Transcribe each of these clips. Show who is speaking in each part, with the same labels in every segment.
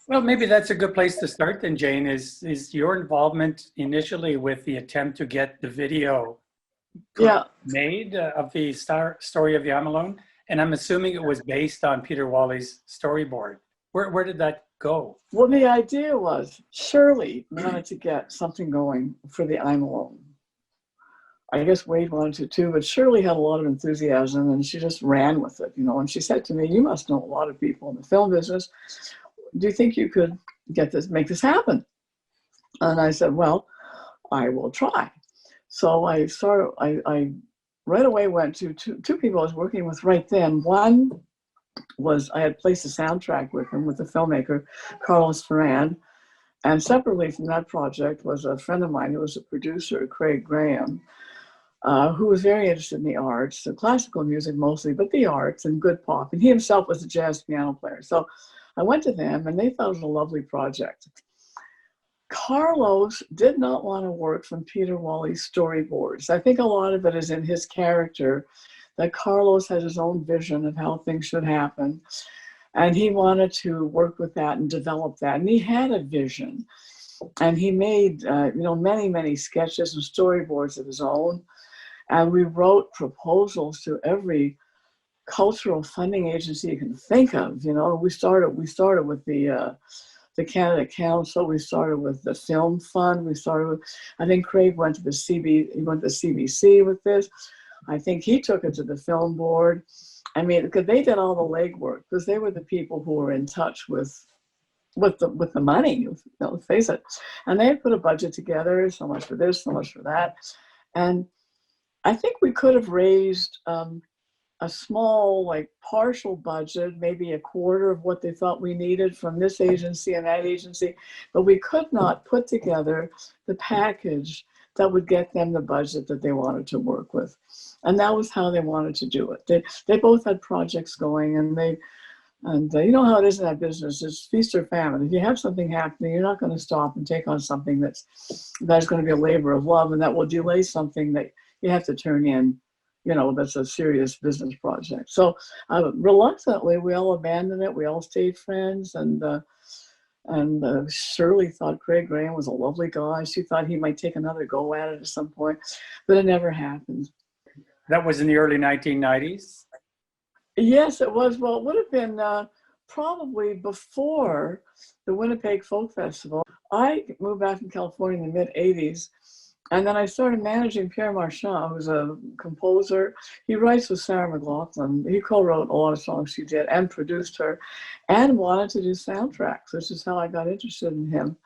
Speaker 1: Well, maybe that's a good place to start then, Jane, is your involvement initially with the attempt to get the video
Speaker 2: Yeah.
Speaker 1: made of the story of the I'm Alone? And I'm assuming it was based on Peter Wally's storyboard. Where did that go?
Speaker 2: Well, the idea was Shirley wanted to get something going for the I'm Alone. I guess Wade wanted to too, but Shirley had a lot of enthusiasm and she just ran with it, and she said to me, "You must know a lot of people in the film business. Do you think you could make this happen?" And I said, "Well, I will try." So I right away went to two people I was working with right then. One was I had placed a soundtrack with him, with the filmmaker, Carlos Ferrand. And separately from that project was a friend of mine who was a producer, Craig Graham, who was very interested in the arts, the classical music mostly, but the arts and good pop. And he himself was a jazz piano player. So I went to them and they thought it was a lovely project. Carlos did not want to work from Peter Wally's storyboards. I think a lot of it is in his character, that Carlos has his own vision of how things should happen. And he wanted to work with that and develop that. And he had a vision. And he made, many, many sketches and storyboards of his own. And we wrote proposals to every cultural funding agency you can think of. We started with the Canada Council. We started with the Film Fund. I think Craig went to the CBC with this. I think he took it to the film board. I mean, because they did all the legwork, because they were the people who were in touch with the money, let's face it. And they had put a budget together, so much for this, so much for that. And I think we could have raised a small, partial budget, maybe a quarter of what they thought we needed from this agency and that agency, but we could not put together the package that would get them the budget that they wanted to work with. And that was how they wanted to do it. They both had projects going, and you know how it is in that business, it's feast or famine. If you have something happening, you're not going to stop and take on something that's going to be a labor of love, and that will delay something that you have to turn in, that's a serious business project. So reluctantly, we all abandoned it. We all stayed friends, and Shirley thought Craig Graham was a lovely guy. She thought he might take another go at it at some point, but it never happened.
Speaker 1: That was in the early 1990s?
Speaker 2: Yes, it was. Well, it would have been probably before the Winnipeg Folk Festival. I moved back from California in the mid-'80s, and then I started managing Pierre Marchand, who's a composer. He writes with Sarah McLachlan. He co-wrote a lot of songs she did and produced her, and wanted to do soundtracks, which is how I got interested in him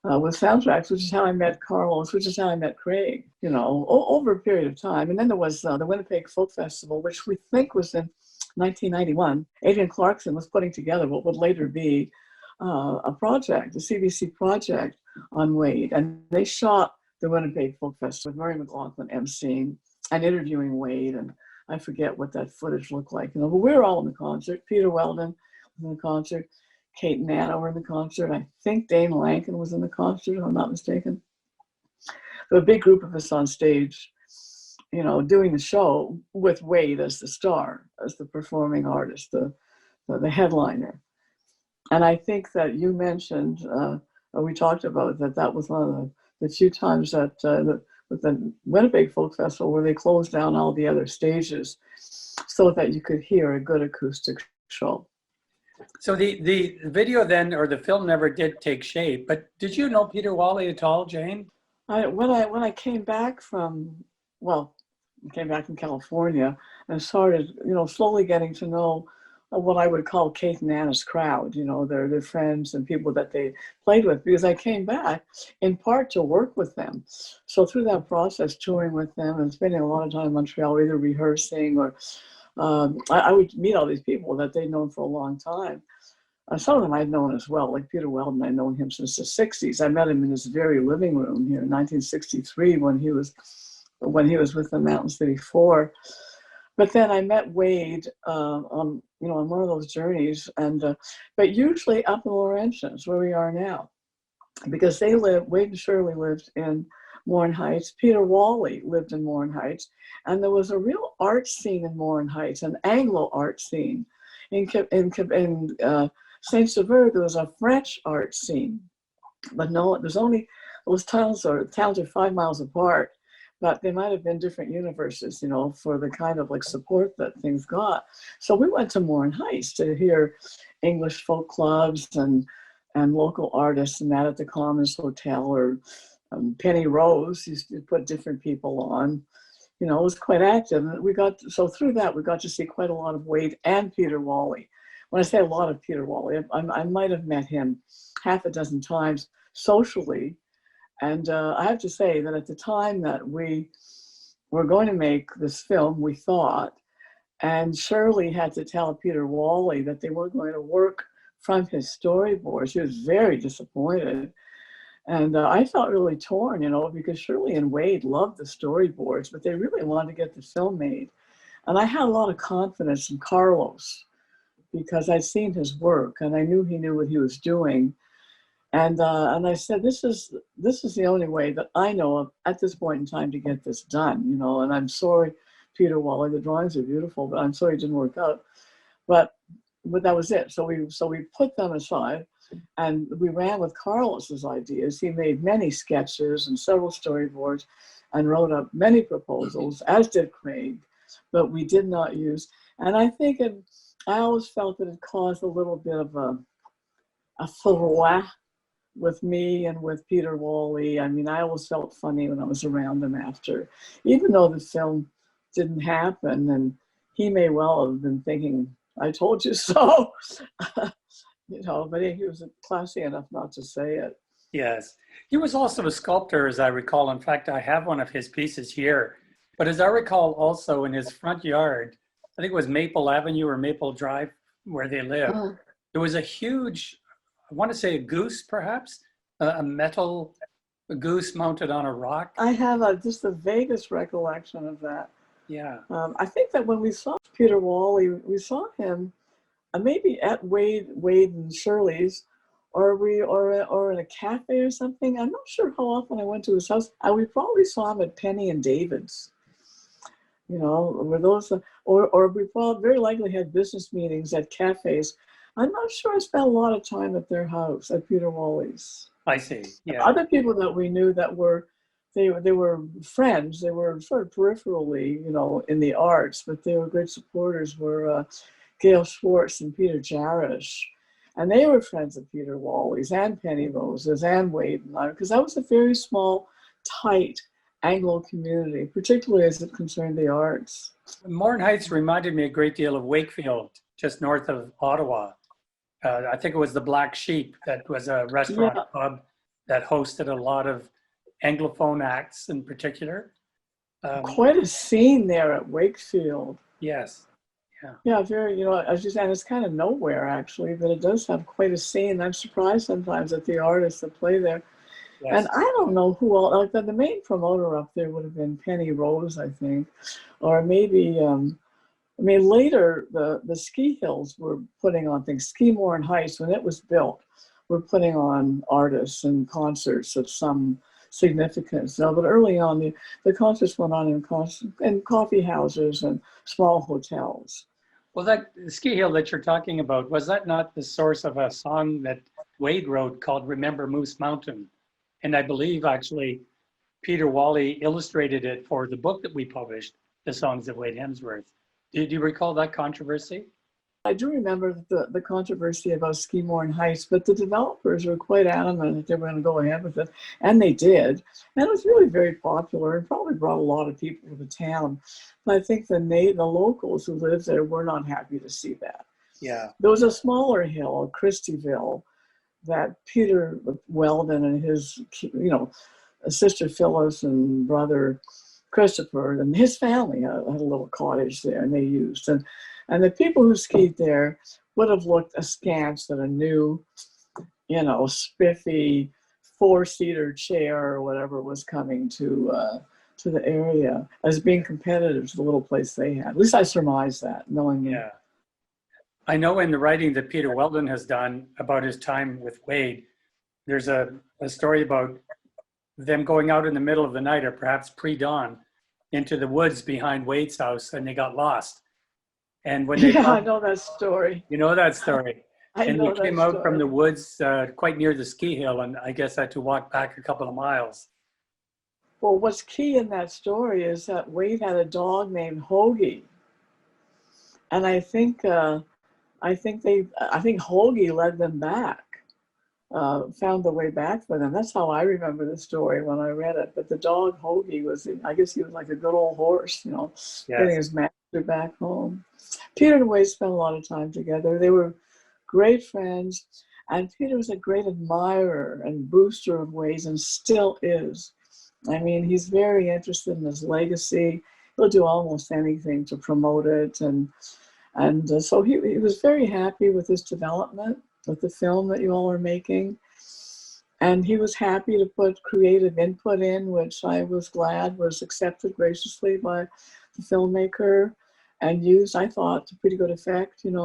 Speaker 2: with soundtracks, which is how I met Carlos, which is how I met Craig, over a period of time. And then there was the Winnipeg Folk Festival, which we think was in 1991. Adrian Clarkson was putting together what would later be a project, a CBC project on Wade. And they shot the Winnipeg Folk Festival with Murray McLachlan emceeing and interviewing Wade. And I forget what that footage looked like. But we were all in the concert. Peter Weldon was in the concert. Kate and Anna were in the concert. I think Dane Lanken was in the concert, if I'm not mistaken. So a big group of us on stage, doing the show with Wade as the star, as the performing artist, the headliner. And I think that you mentioned, we talked about that was one of the few times that with the Winnipeg Folk Festival where they closed down all the other stages so that you could hear a good acoustic show.
Speaker 1: So the video then, or the film, never did take shape, but did you know Peter Wally at all, Jane?
Speaker 2: When I came back from California and started, slowly getting to know what I would call Kate and Anna's crowd, their friends and people that they played with, because I came back in part to work with them. So through that process, touring with them and spending a lot of time in Montreal, either rehearsing or I would meet all these people that they'd known for a long time. Some of them I'd known as well, like Peter Weldon. I'd known him since the 60s. I met him in his very living room here in 1963 when he was with the Mountain City Four. But then I met Wade on one of those journeys, but usually up in Laurentians, where we are now, because Wade and Shirley lived in Morin Heights. Peter Wally lived in Morin Heights, and there was a real art scene in Morin Heights, an Anglo art scene in Saint-Sauveur, there was a French art scene. But no, those towns are 5 miles apart, but they might have been different universes, for the kind of like support that things got. So we went to Morin Heights to hear English folk clubs and local artists, and that at the Commons Hotel, or Penny Rose used to put different people on. It was quite active. And through that, we got to see quite a lot of Wade and Peter Wally. When I say a lot of Peter Wally, I might have met him half a dozen times socially. And I have to say that at the time that we were going to make this film, we thought, and Shirley had to tell Peter Wally that they weren't going to work from his storyboard. She was very disappointed. And I felt really torn, because Shirley and Wade loved the storyboards, but they really wanted to get the film made. And I had a lot of confidence in Carlos because I'd seen his work and I knew he knew what he was doing. And I said, this is the only way that I know of at this point in time to get this done, and I'm sorry, Peter Wally, the drawings are beautiful, but I'm sorry it didn't work out. But that was it. So we put them aside and we ran with Carlos's ideas. He made many sketches and several storyboards and wrote up many proposals, as did Craig, but we did not use. And I think I always felt that it caused a little bit of a furore with me and with Peter Wally. I mean, I always felt funny when I was around them after, even though the film didn't happen, and he may well have been thinking, I told you so, but he was classy enough not to say it.
Speaker 1: Yes. He was also a sculptor, as I recall. In fact, I have one of his pieces here. But as I recall, also in his front yard, I think it was Maple Avenue or Maple Drive, where they lived, there was a huge, I want to say a goose, perhaps, a metal goose mounted on a rock.
Speaker 2: I have just the vaguest recollection of that.
Speaker 1: Yeah.
Speaker 2: I think that when we saw Peter Wally, we saw him maybe at Wade and Shirley's, or in a cafe or something. I'm not sure how often I went to his house. We probably saw him at Penny and David's. Were those, or we probably very likely had business meetings at cafes. I'm not sure I spent a lot of time at their house, at Peter Wally's.
Speaker 1: I see. Yeah.
Speaker 2: Other people that we knew that they were friends. They were sort of peripherally, in the arts, but they were great supporters. Were Gail Schwartz and Peter Jarish, and they were friends of Peter Wally's and Penny Rose's and Wade and I, because that was a very small, tight Anglo community, particularly as it concerned the arts.
Speaker 1: Morin Heights reminded me a great deal of Wakefield, just north of Ottawa. I think it was the Black Sheep that was a restaurant pub that hosted a lot of Anglophone acts in particular.
Speaker 2: Quite a scene there at Wakefield.
Speaker 1: Yes.
Speaker 2: Yeah, very, as you said, it's kind of nowhere actually, but it does have quite a scene. I'm surprised sometimes at the artists that play there. Yes. And I don't know who else, like the main promoter up there would have been Penny Rose, I think, or maybe, later the ski hills were putting on things. Ski Morin Heights, when it was built, were putting on artists and concerts of some significance. But early on, the concerts went on in coffee houses and small hotels.
Speaker 1: Well, that ski hill that you're talking about, was that not the source of a song that Wade wrote called Remember Moose Mountain? And I believe actually Peter Wally illustrated it for the book that we published, The Songs of Wade Hemsworth. Do you recall that controversy?
Speaker 2: I do remember the controversy about Ski Morin Heights, but the developers were quite adamant that they were going to go ahead with it, and they did. And it was really very popular and probably brought a lot of people to the town. But I think the locals who lived there were not happy to see that.
Speaker 1: Yeah.
Speaker 2: There was a smaller hill, Christieville, that Peter Weldon and his, sister Phyllis and brother Christopher and his family had a little cottage there, and they used. And the people who skied there would have looked askance at a new, spiffy 4-seater chair or whatever was coming to the area as being competitive to the little place they had. At least I surmised that, knowing.
Speaker 1: Yeah. I know in the writing that Peter Weldon has done about his time with Wade, there's a story about them going out in the middle of the night or perhaps pre-dawn into the woods behind Wade's house, and they got lost. And when they
Speaker 2: I know that story.
Speaker 1: You know that story.
Speaker 2: I
Speaker 1: And we
Speaker 2: know that
Speaker 1: came out from
Speaker 2: story.
Speaker 1: the woods quite near the ski hill, and I guess I had to walk back a couple of miles.
Speaker 2: Well, what's key in that story is that Wade had a dog named Hoagie, and I think Hoagie led them back, found the way back for them. That's how I remember the story when I read it. But the dog Hoagie was, I guess he was like a good old horse, getting
Speaker 1: Yes.
Speaker 2: his master back home. Peter and Wade spent a lot of time together. They were great friends, and Peter was a great admirer and booster of Wade's, and still is. I mean, he's very interested in his legacy. He'll do almost anything to promote it, and so he was very happy with this development, with the film that you all are making. And he was happy to put creative input in, which I was glad was accepted graciously by the filmmaker and used, I thought, to pretty good effect, And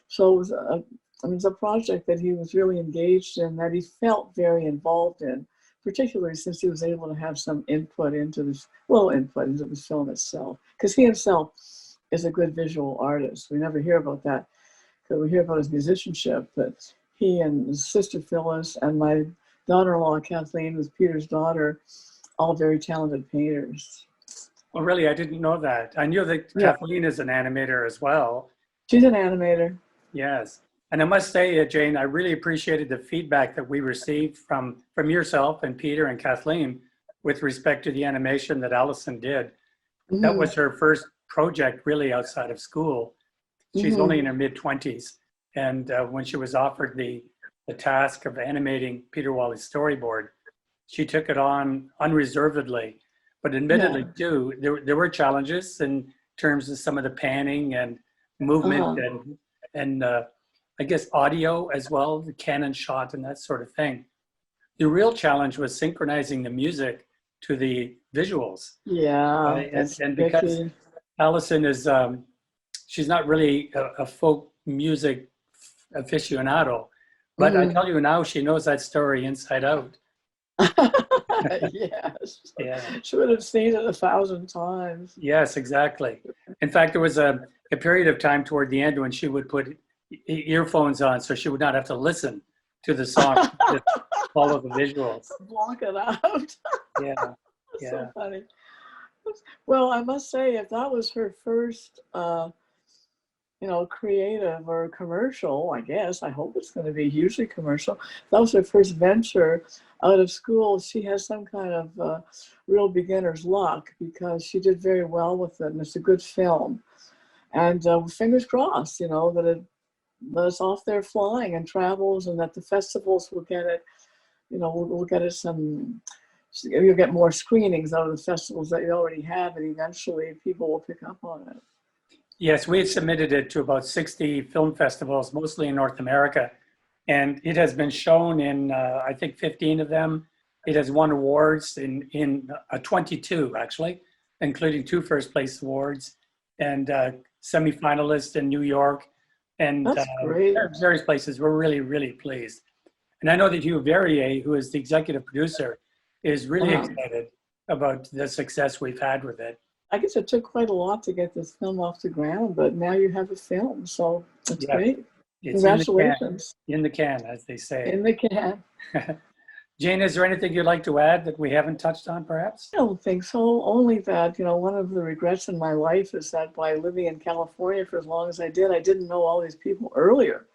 Speaker 2: so it was it was a project that he was really engaged in, that he felt very involved in, particularly since he was able to have some input into this, little input into the film itself. Because he himself is a good visual artist. We never hear about that, because we hear about his musicianship, but he and his sister Phyllis and my daughter-in-law Kathleen, who's Peter's daughter, all very talented painters.
Speaker 1: Well, really, I didn't know that. I knew that
Speaker 2: Yeah,
Speaker 1: Kathleen is an animator as well.
Speaker 2: she's an animator.
Speaker 1: Yes. And I must say, Jane, I really appreciated the feedback that we received from yourself and Peter and Kathleen with respect to the animation that Allison did. That
Speaker 2: Mm-hmm.
Speaker 1: was her first project really outside of school. She's only in her mid-20s. And when she was offered the task of animating Peter Wally's storyboard, she took it on unreservedly. But admittedly,
Speaker 2: Yeah.
Speaker 1: too, there were challenges in terms of some of the panning and movement
Speaker 2: Uh-huh.
Speaker 1: and I guess audio as well, the Canon shot and that sort of thing. The real challenge was synchronizing the music to the visuals.
Speaker 2: Yeah,
Speaker 1: And,
Speaker 2: that's
Speaker 1: and because
Speaker 2: tricky.
Speaker 1: Allison is, she's not really a folk music aficionado, but I
Speaker 2: Mm-hmm.
Speaker 1: tell you now, she knows that story inside out.
Speaker 2: Yes.
Speaker 1: Yeah.
Speaker 2: She would have seen it 1,000 times.
Speaker 1: Yes, exactly. In fact, there was a period of time toward the end when she would put earphones on so she would not have to listen to the song, just follow the visuals.
Speaker 2: Block it out.
Speaker 1: Yeah,
Speaker 2: So
Speaker 1: yeah.
Speaker 2: funny. Well, I must say, if that was her first, creative or commercial, I guess, I hope it's going to be hugely commercial. That was her first venture out of school. She has some kind of real beginner's luck, because she did very well with it, and it's a good film. And fingers crossed, that it's off there flying and travels, and that the festivals will get it, we'll get it you'll get more screenings out of the festivals that you already have, and eventually people will pick up on it.
Speaker 1: Yes, we had submitted it to about 60 film festivals, mostly in North America. And it has been shown in, I think, 15 of them. It has won awards in 22, actually, including 2 first place awards and semifinalists in New York and
Speaker 2: That's great.
Speaker 1: various places. We're really, really pleased. And I know that Hugh Verrier, who is the executive producer, is really
Speaker 2: Uh,
Speaker 1: excited about the success we've had with it.
Speaker 2: I guess it took quite a lot to get this film off the ground, but now you have a film, so it's
Speaker 1: Yes,
Speaker 2: great.
Speaker 1: it's
Speaker 2: Congratulations.
Speaker 1: in the can, as they say.
Speaker 2: In the can.
Speaker 1: Jane, is there anything you'd like to add that we haven't touched on, perhaps?
Speaker 2: I don't think so. Only that, one of the regrets in my life is that by living in California for as long as I did, I didn't know all these people earlier.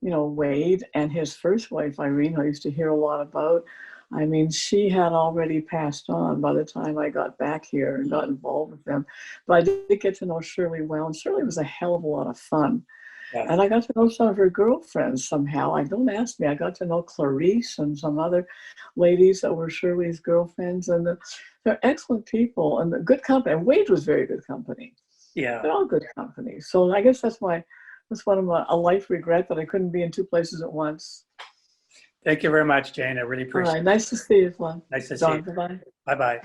Speaker 2: Wade and his first wife, Irene, who I used to hear a lot about. I mean, she had already passed on by the time I got back here and got involved with them. But I did get to know Shirley well, and Shirley was a hell of a lot of fun.
Speaker 1: Yes.
Speaker 2: And I got to know some of her girlfriends somehow. Don't ask me. I got to know Clarice and some other ladies that were Shirley's girlfriends. And they're excellent people and good company. And Wade was very good company.
Speaker 1: Yeah.
Speaker 2: They're all good company. So I guess that's one of a life regret, that I couldn't be in 2 places at once.
Speaker 1: Thank you very much, Jane. I really
Speaker 2: All
Speaker 1: appreciate
Speaker 2: right.
Speaker 1: it.
Speaker 2: Nice to see you, Flan.
Speaker 1: Nice to see
Speaker 2: John,
Speaker 1: you.
Speaker 2: bye-bye.
Speaker 1: Bye-bye.